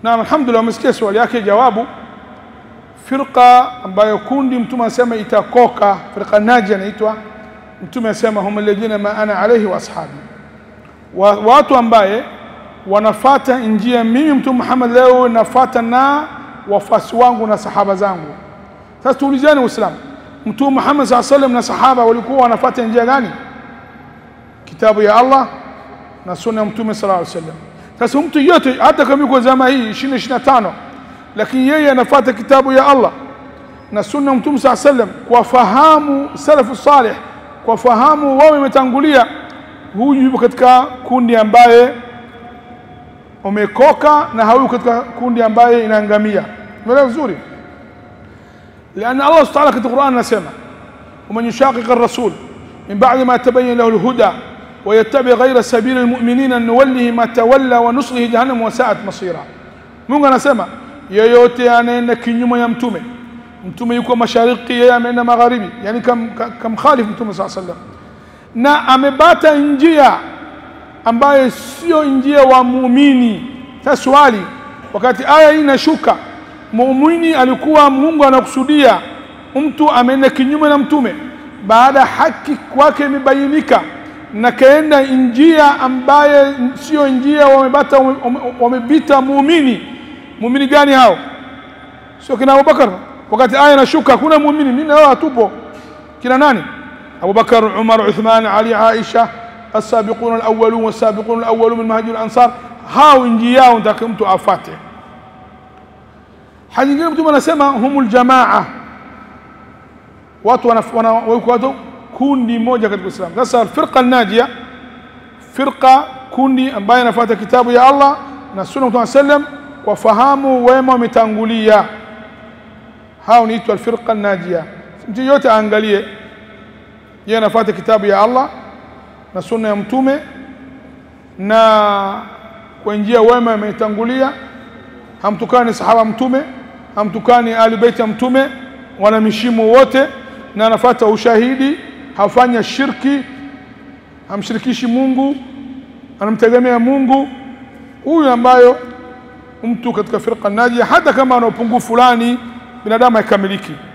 Na alhamdulillah umesikia swali yake, jawabu firqa ambayo kundi mtume anasema itakoka, firqa najia inaitwa, mtume anasema hum alladhina ma ana alayhi wa ashabi, watu ambaye wanafuata njia mimi mtume Muhammad leo nafuata na wafasi wangu na sahaba zangu. Sasa tuulizane Uislamu, mtume Muhammad sallallahu alayhi wasallam na sahaba walikuwa wanafuata njia gani? Kitabu ya Allah na sunna ya mtume sallallahu alayhi wasallam. Sasa mtu yote hata kama yuko zama hii 2025 lakini yeye anafuata kitabu ya Allah na sunna ya mtume sallallahu alayhi wasallam kwa fahamu salafu salih, kwa fahamu wao wametangulia, huyu yupo katika kundi ambaye umekoka na hauyu katika kundi ambaye inaangamia. Umeelewa vizuri? لأن الله تعالى في القرآن نسمع ومن يشاقق الرسول من بعد ما تبين له الهدى ويتبع غير سبيل المؤمنين نوله ما تولى ونصله جهنم وساءت مصيرا. Mungu anasema yeyote anaenda kinyume ya mtume yuko mashariki, yeye ameenda magharibi, yani kamkhalifu mtume sallallahu alaihi wasallam, na amebata njia ambaye sio njia wa muumini. Sasa swali, wakati aya hii inashuka, muumini alikuwa Mungu anakusudia mtu ameenda kinyume na mtume baada haki kwake imebainika na kaenda njia ambaye sio njia wamebita muumini gani hao? Sio kina Abubakar. Wakati aya inashuka kuna muumini, mimi na wao tupo kina nani? Abubakar, Umar, Uthman, Ali, Aisha, السابقون الأولون والسابقون الأولون من مهاجر الأنصار. هاو njia unataka mtu afate. Hadi nyingine mtu anasema humul jamaa, watu wanakuwa kundi moja katika Uislamu. Sasa firqa najia, firqa kundi ambaye anafuata kitabu ya Allah na sunna ya Mtume sallam kwa fahamu wema wametangulia, hao ni itwa firqa najia. Mtu yote aangalie yeye anafuata kitabu ya Allah na sunna ya mtume na kwa njia wema ametangulia, hamtukani sahaba mtume, hamtukani ahli bait ya mtume, wanamheshimu wote na anafuata ushahidi, hafanya shirki, hamshirikishi Mungu, anamtegemea Mungu. Huyu ambayo mtu katika firqa najia, hata kama ana upungufu fulani binadamu haikamiliki.